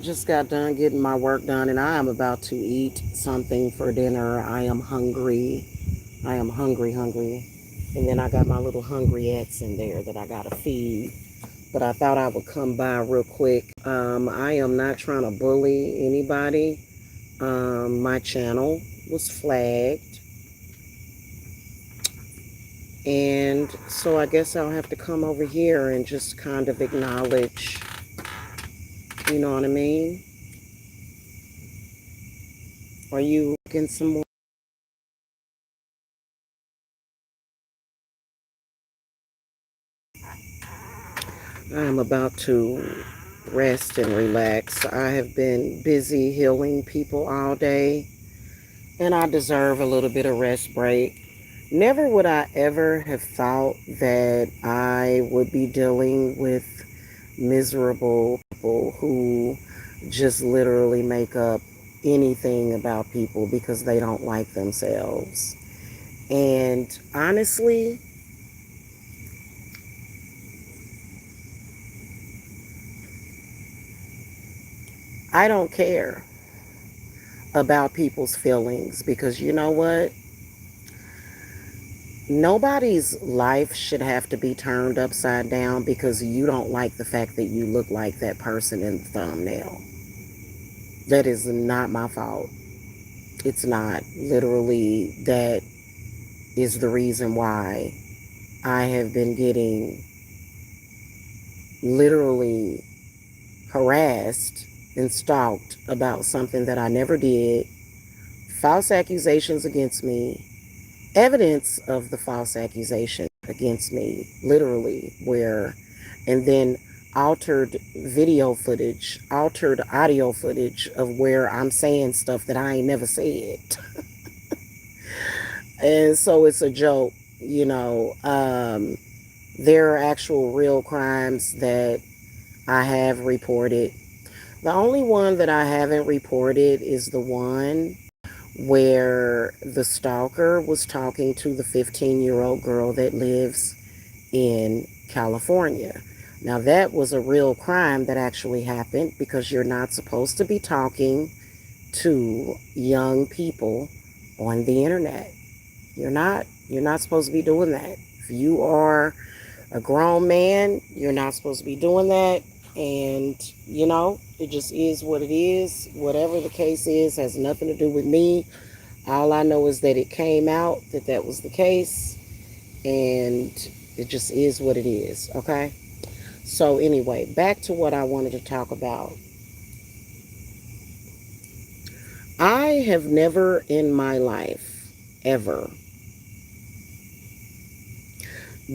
Just got done getting my work done and I am about to eat something for dinner. I am hungry. I am hungry, hungry. And then I got my little hungry-ettes in there that I gotta feed. But I thought I would come by real quick. I am not trying to bully anybody. My channel was flagged. And so I guess I'll have to come over here and just kind of acknowledge, you know what I mean? Are you getting some more? I am about to rest and relax. I have been busy healing people all day, and I deserve a little bit of rest break. Never would I ever have thought that I would be dealing with miserable people who just literally make up anything about people because they don't like themselves. And honestly, I don't care about people's feelings because you know what? Nobody's life should have to be turned upside down because you don't like the fact that you look like that person in the thumbnail. That is not my fault. It's not. Literally, that is the reason why I have been getting literally harassed and stalked about something that I never did, false accusations against me, evidence of the false accusation against me, literally, and then altered video footage, altered audio footage of where I'm saying stuff that I ain't never said. And so it's a joke, you know. There are actual real crimes that I have reported. The only one that I haven't reported is the one where the stalker was talking to the 15-year-old girl that lives in California. Now, that was a real crime that actually happened because you're not supposed to be talking to young people on the internet. You're not. You're not supposed to be doing that. If you are a grown man, you're not supposed to be doing that. And, you know, it just is what it is. Whatever the case is has nothing to do with me. All I know is that it came out that that was the case. And it just is what it is. Okay? So, anyway, back to what I wanted to talk about. I have never in my life, ever,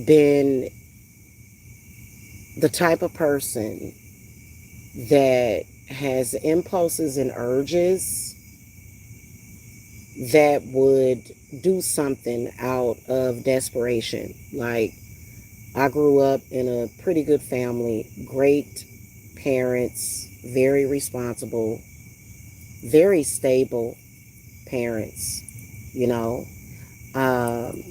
been the type of person that has impulses and urges that would do something out of desperation. Like, I grew up in a pretty good family, great parents, very responsible, very stable parents, you know. Um,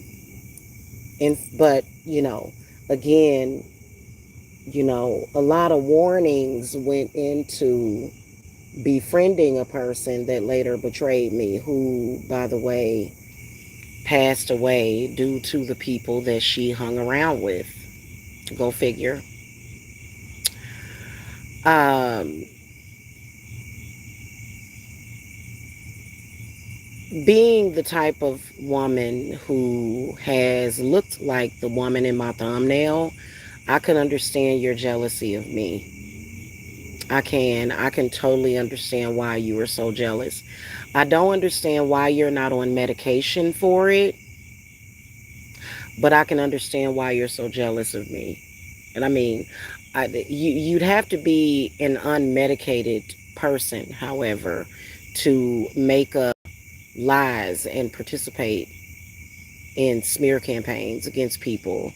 but, you know, again, you know, a lot of warnings went into befriending a person that later betrayed me, who, by the way, passed away due to the people that she hung around with. Go figure. Um, Being the type of woman who has looked like the woman in my thumbnail, I can understand your jealousy of me. I can. I can totally understand why you are so jealous. I don't understand why you're not on medication for it, but I can understand why you're so jealous of me. And I mean, you'd have to be an unmedicated person, however, to make up lies and participate in smear campaigns against people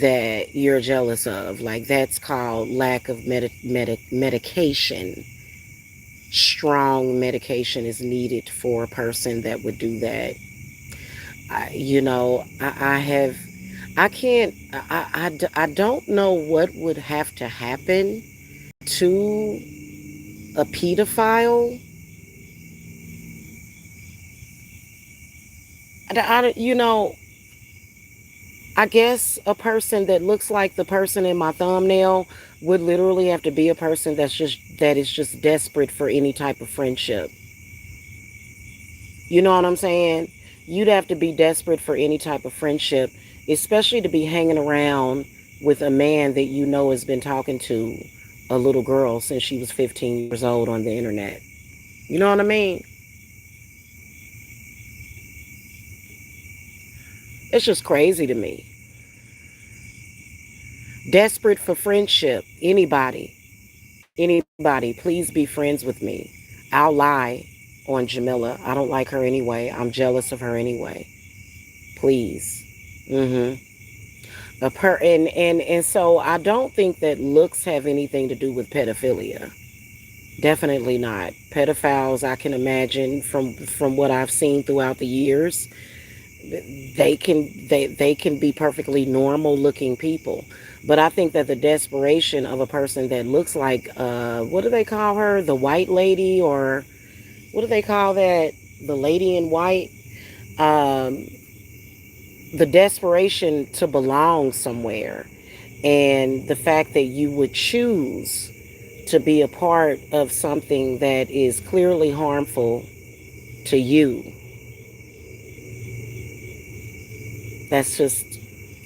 that you're jealous of. Like, that's called lack of medication. Strong medication is needed for a person that would do that. I have, I can't, I don't know what would have to happen to A pedophile, you know, I guess a person that looks like the person in my thumbnail would literally have to be a person that is just desperate for any type of friendship. You know what I'm saying? You'd have to be desperate for any type of friendship, especially to be hanging around with a man that you know has been talking to a little girl since she was 15 years old on the internet. You know what I mean? It's just crazy to me. Desperate for friendship. Anybody, please be friends with me. I'll lie on Jamila. I don't like her anyway. I'm jealous of her anyway. Please. Mm-hmm. And so I don't think that looks have anything to do with pedophilia. Definitely not. Pedophiles, I can imagine from what I've seen throughout the years, they can be perfectly normal looking people. But I think that the desperation of a person that looks like what do they call her? The white lady, or what do they call that? The lady in white. Um, the desperation to belong somewhere, and the fact that you would choose to be a part of something that is clearly harmful to you. That's just,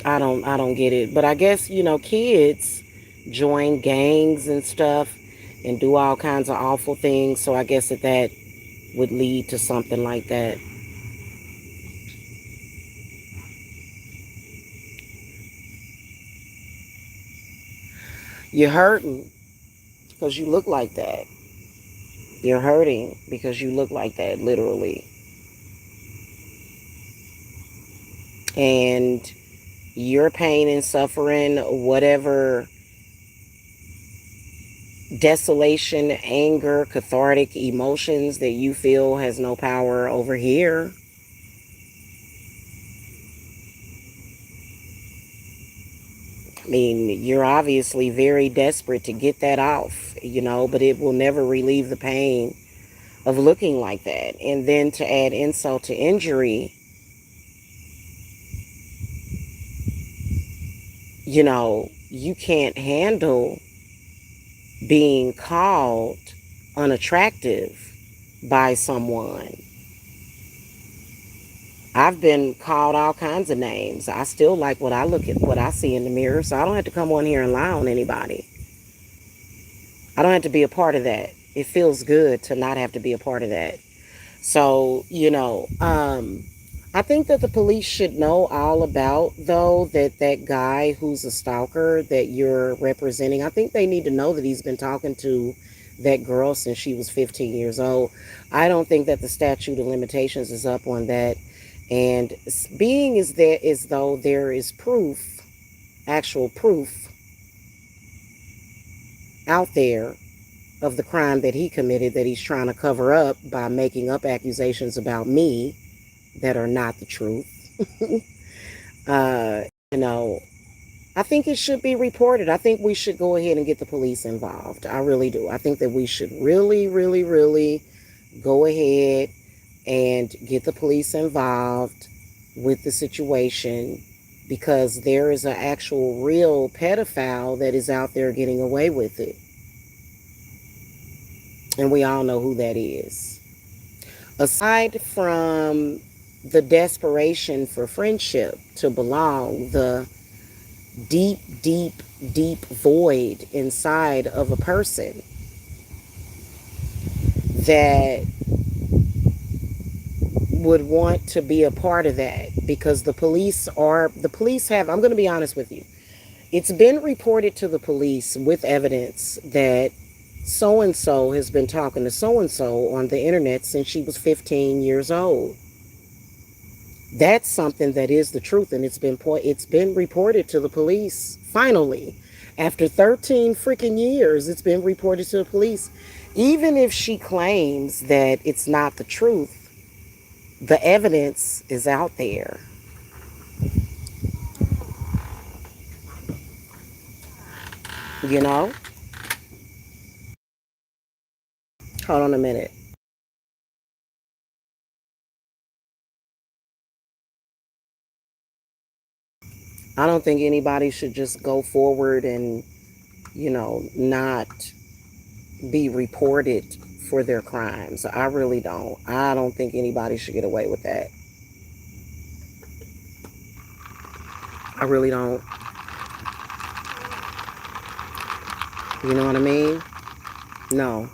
I don't get it. But I guess, kids join gangs and stuff and do all kinds of awful things. So I guess that would lead to something like that. You're hurting because you look like that. You're hurting because you look like that, literally. And your pain and suffering, whatever desolation, anger, cathartic emotions that you feel has no power over here. I mean, you're obviously very desperate to get that off, but it will never relieve the pain of looking like that. And then to add insult to injury, you can't handle being called unattractive by someone. I've been called all kinds of names. I still like what I see in the mirror, so I don't have to come on here and lie on anybody. I don't have to be a part of that. It feels good to not have to be a part of that. So, I think that the police should know all about, though, that guy who's a stalker that you're representing. I think they need to know that he's been talking to that girl since she was 15 years old. I don't think that the statute of limitations is up on that. And being is there as though there is proof, actual proof out there of the crime that he committed that he's trying to cover up by making up accusations about me that are not the truth. uh, you know, I think it should be reported. I think we should go ahead and get the police involved. I really do. I think that we should really, really, really go ahead and get the police involved with the situation, because there is an actual real pedophile that is out there getting away with it. And we all know who that is. Aside from the desperation for friendship, to belong, the deep, deep, deep void inside of a person that would want to be a part of that, because the police have, I'm going to be honest with you, it's been reported to the police with evidence that so and so has been talking to so and so on the internet since she was 15 years old. That's something that is the truth, and it's been reported to the police. Finally, after 13 freaking years, it's been reported to the police. Even if she claims that it's not the truth, the evidence is out there. You know. Hold on a minute. I don't think anybody should just go forward and, not be reported for their crimes. I really don't. I don't think anybody should get away with that. I really don't. You know what I mean? No.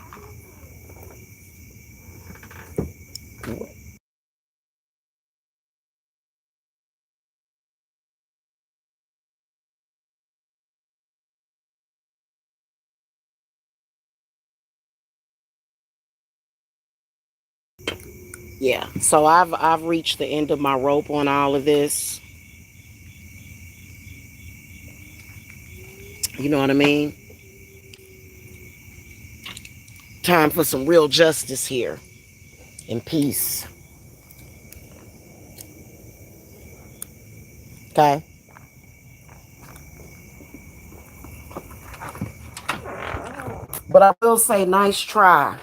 Yeah. So I've reached the end of my rope on all of this. You know what I mean? Time for some real justice here and peace. Okay? But I will say, nice try.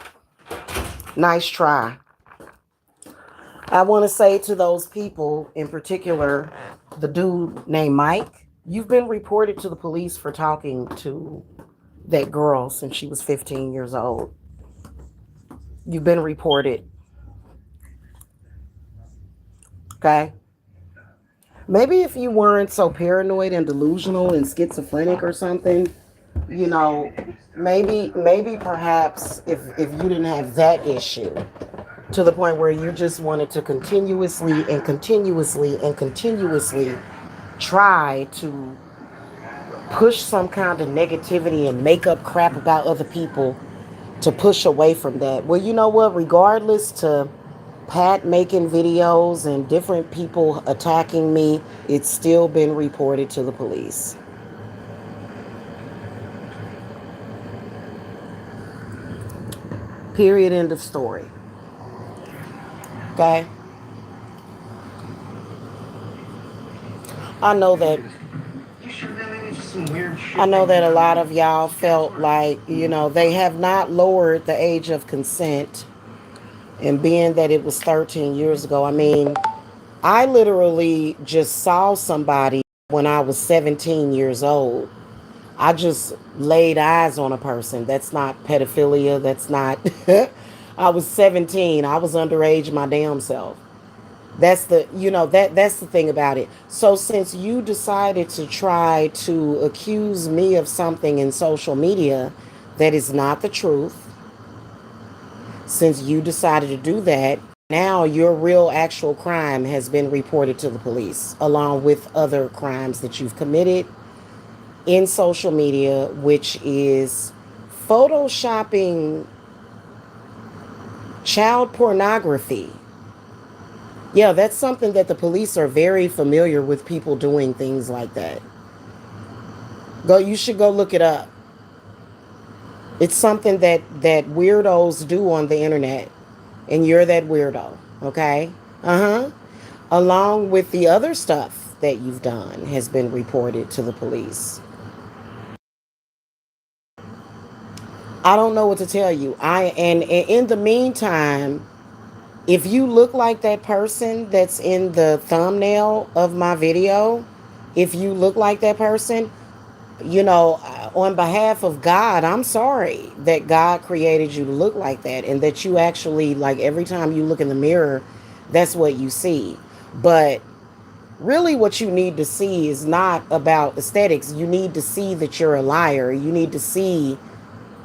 Nice try. I want to say to those people, in particular, the dude named Mike, you've been reported to the police for talking to that girl since she was 15 years old. You've been reported. Okay? Maybe if you weren't so paranoid and delusional and schizophrenic or something, you know, maybe perhaps if you didn't have that issue to the point where you just wanted to continuously and continuously and continuously try to push some kind of negativity and make up crap about other people to push away from that. Well, you know what? Regardless to Pat making videos and different people attacking me, it's still been reported to the police. Period. End of story. Okay? I know that I know that a lot of y'all felt like, they have not lowered the age of consent. And being that it was 13 years ago, I mean, I literally just saw somebody when I was 17 years old. I just laid eyes on a person. That's not pedophilia. That's not. I was 17. I was underage my damn self. That's the thing about it. So since you decided to try to accuse me of something in social media that is not the truth, since you decided to do that, now your real actual crime has been reported to the police along with other crimes that you've committed in social media, which is photoshopping child pornography. Yeah, that's something that the police are very familiar with, people doing things like that. You should go look it up. It's something that weirdos do on the internet, and you're that weirdo, okay? Uh-huh. Along with the other stuff that you've done has been reported to the police. I don't know what to tell you. And in the meantime, if you look like that person that's in the thumbnail of my video, if you look like that person, on behalf of God, I'm sorry that God created you to look like that and that you actually, like, every time you look in the mirror, that's what you see. But really, what you need to see is not about aesthetics. You need to see that you're a liar. You need to see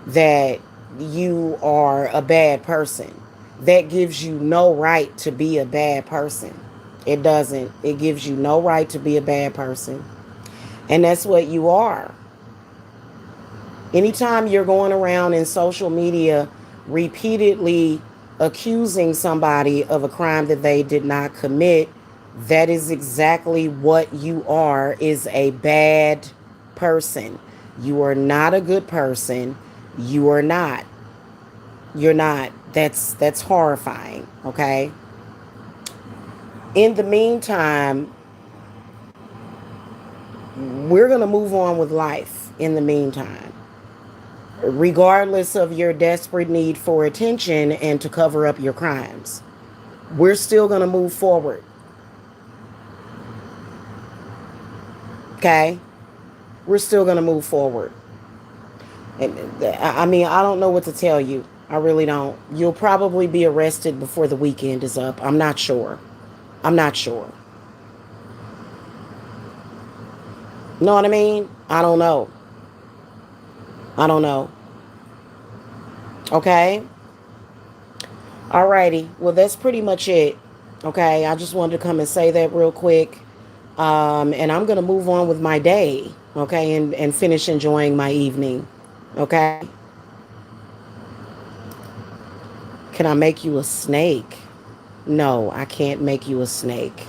that you are a bad person. That gives you no right to be a bad person. It doesn't. It gives you no right to be a bad person. And that's what you are. Anytime you're going around in social media repeatedly accusing somebody of a crime that they did not commit, that is exactly what you are, is a bad person. You are not a good person. You are not. You're not. That's horrifying, okay? In the meantime, we're going to move on with life in the meantime. regardless of your desperate need for attention and to cover up your crimes. We're still going to move forward. Okay? We're still going to move forward. And I mean, I don't know what to tell you. I really don't. You'll probably be arrested before the weekend is up. I'm not sure. I'm not sure. Know what I mean? I don't know. I don't know. Okay? Alrighty. Well, that's pretty much it. Okay? I just wanted to come and say that real quick. And I'm going to move on with my day. Okay? And finish enjoying my evening. Okay? Can I make you a snake? No, I can't make you a snake.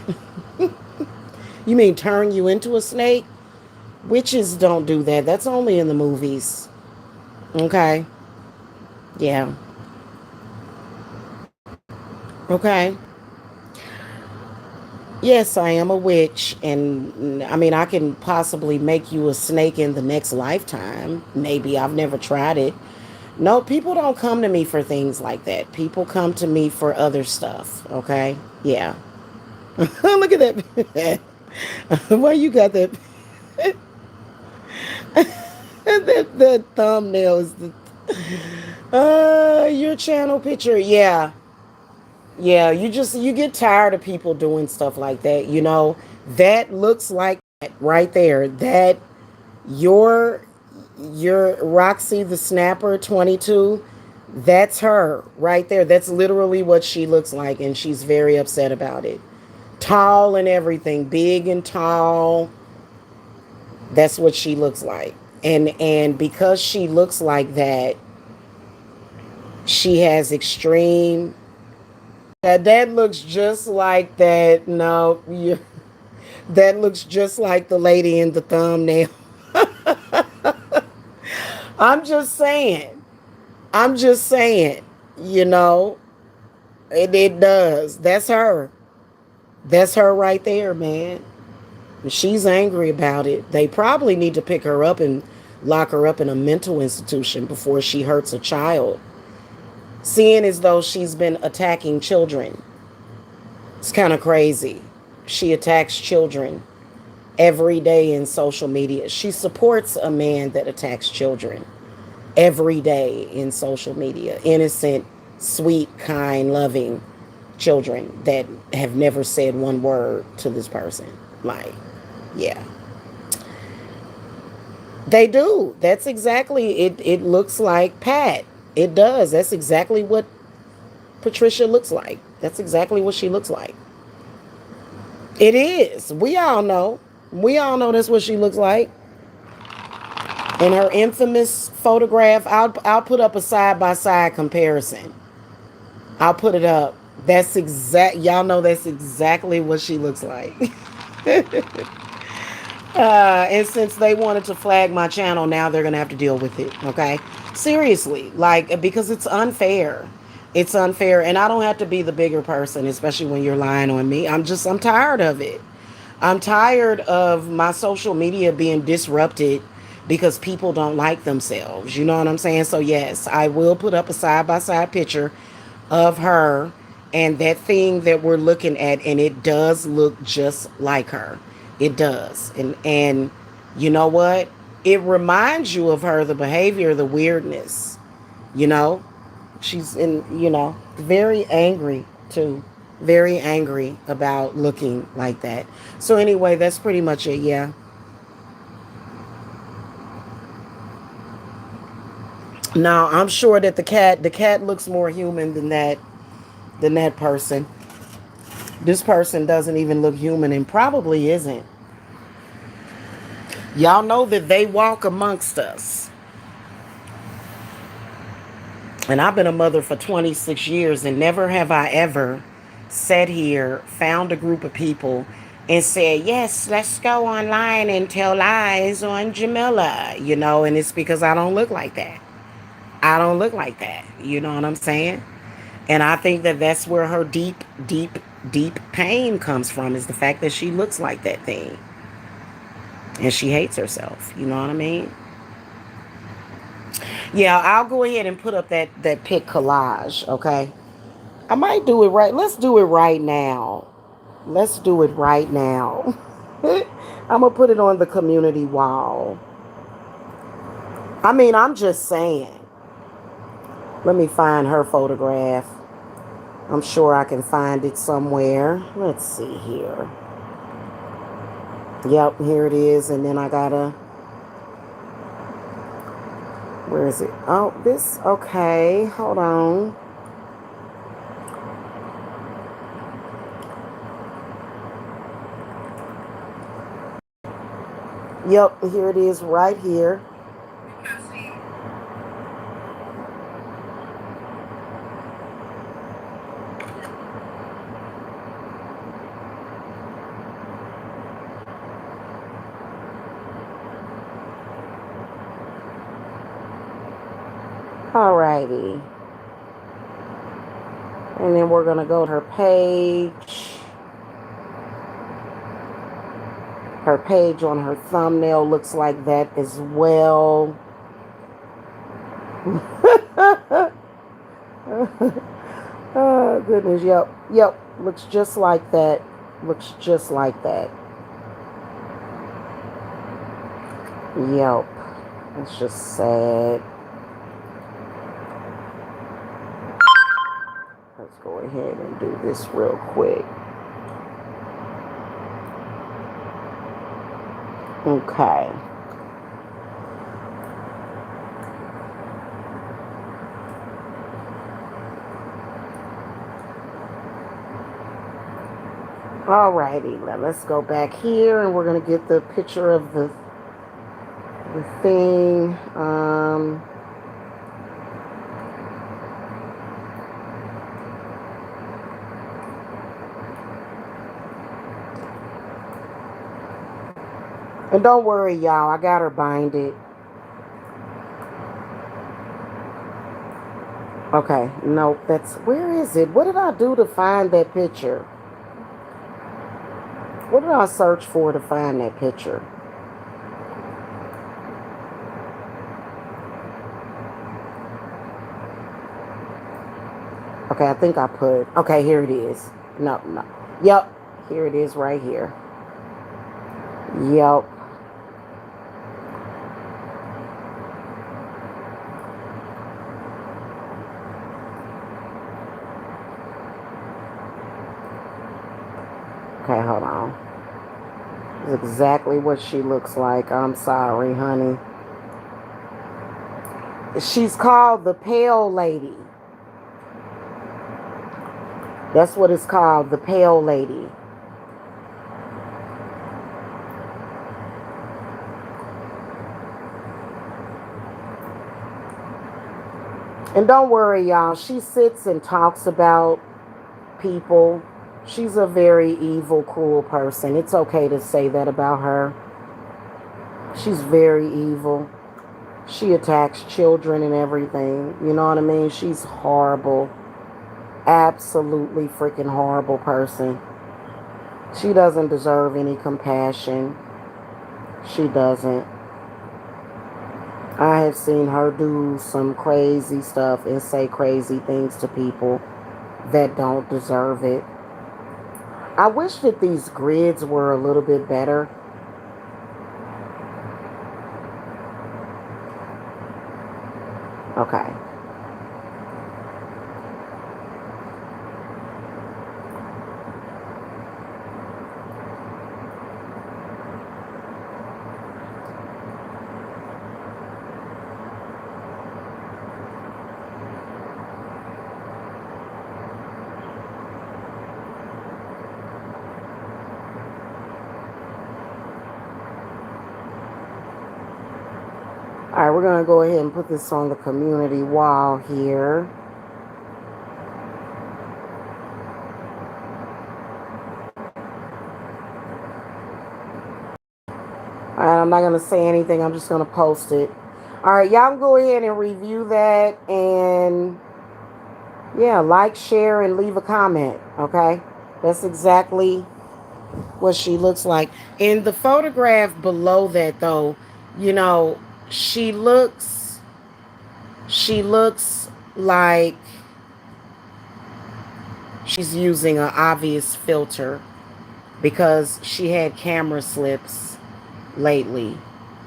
You mean turn you into a snake? Witches don't do that. That's only in the movies. Okay? Yeah. Okay. Yes, I am a witch. And I mean, I can possibly make you a snake in the next lifetime. Maybe. I've never tried it. No, people don't come to me for things like that. People come to me for other stuff. Okay? Yeah. Look at that. Why you got that? The thumbnail is the your channel picture. Yeah. Yeah, you get tired of people doing stuff like that, you know. That looks like that right there. That your your Roxy the Snapper 22, that's her right there. That's literally what she looks like, and she's very upset about it. Tall and everything, big and tall. That's what she looks like. And because she looks like that, she has extreme. That looks just like that. No, that looks just like the lady in the thumbnail. I'm just saying. I'm just saying. You know, it does. That's her. That's her right there, man. She's angry about it. They probably need to pick her up and lock her up in a mental institution before she hurts a child. Seeing as though she's been attacking children. It's kind of crazy. She attacks children every day in social media. She supports a man that attacks children every day in social media. Innocent, sweet, kind, loving children that have never said one word to this person. Like, yeah. They do. That's exactly it. It looks like Pat. It does. That's exactly what Patricia looks like. That's exactly what she looks like. It is. We all know. We all know that's what she looks like. And her infamous photograph, I'll put up a side by side comparison. I'll put it up. That's y'all know that's exactly what she looks like. And since they wanted to flag my channel, now they're gonna have to deal with it. Okay, seriously, like, because it's unfair. It's unfair, and I don't have to be the bigger person, especially when you're lying on me. I'm tired of it. I'm tired of my social media being disrupted because people don't like themselves. You know what I'm saying? So yes, I will put up a side by side picture of her and that thing that we're looking at, and it does look just like her. It does. And you know what? It reminds you of her, the behavior, the weirdness. You know? She's very angry too. Very angry about looking like that. So anyway, that's pretty much it, yeah. Now, I'm sure that the cat looks more human than that person. This person doesn't even look human and probably isn't. Y'all know that they walk amongst us. And I've been a mother for 26 years, and never have I ever sat here, found a group of people, and said, yes, let's go online and tell lies on Jamila, and it's because I don't look like that. I don't look like that. You know what I'm saying? And I think that that's where her deep, deep, deep pain comes from, is the fact that she looks like that thing. And she hates herself. You know what I mean? Yeah, I'll go ahead and put up that pic collage, okay? I might do it right. Let's do it right now. Let's do it right now. I'm gonna put it on the community wall. I mean, I'm just saying. Let me find her photograph. I'm sure I can find it somewhere. Let's see here. Yep, here it is. And then I gotta. Where is it? Oh, this. Okay, hold on. Yep, here it is right here. Alrighty. And then we're gonna go to her page. Her page on her thumbnail looks like that as well. Oh, goodness. Yep. Yep. Looks just like that. Looks just like that. Yep. It's just sad. Let's go ahead and do this real quick. Okay. Alrighty, now let's go back here and we're gonna get the picture of the thing. And don't worry, y'all, I got her binded. Okay, nope, that's, where is it? What did I do to find that picture? What did I search for to find that picture? Okay, I think I put, okay, here it is. No, no. Yep, here it is right here. Yep. Okay, hold on. This is exactly what she looks like. I'm sorry, honey. She's called the Pale Lady. That's what it's called, the Pale Lady. And don't worry, y'all. She sits and talks about people. She's a very evil, cruel person. It's okay to say that about her. She's very evil. She attacks children and everything. You know what I mean? She's horrible. Absolutely freaking horrible person. She doesn't deserve any compassion. She doesn't. I have seen her do some crazy stuff and say crazy things to people that don't deserve it. I wish that these grids were a little bit better. Okay. All right, we're going to go ahead and put this on the community wall here. All right, I'm not going to say anything. I'm just going to post it. All right, y'all can go ahead and review that and, yeah, like, share, and leave a comment, okay? That's exactly what she looks like. In the photograph below that, though, you know, she looks She looks like she's using an obvious filter because she had camera slips lately.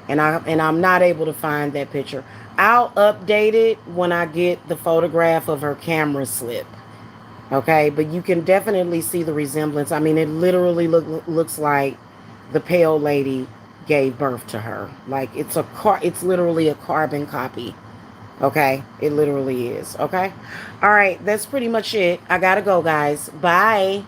And I'm not able to find that picture. I'll update it when I get the photograph of her camera slip. Okay, but you can definitely see the resemblance. I mean, it literally looks like the pale lady gave birth to her. Like it's literally a carbon copy. Okay, it literally is. Okay, all right, that's pretty much it. I gotta go, guys. Bye.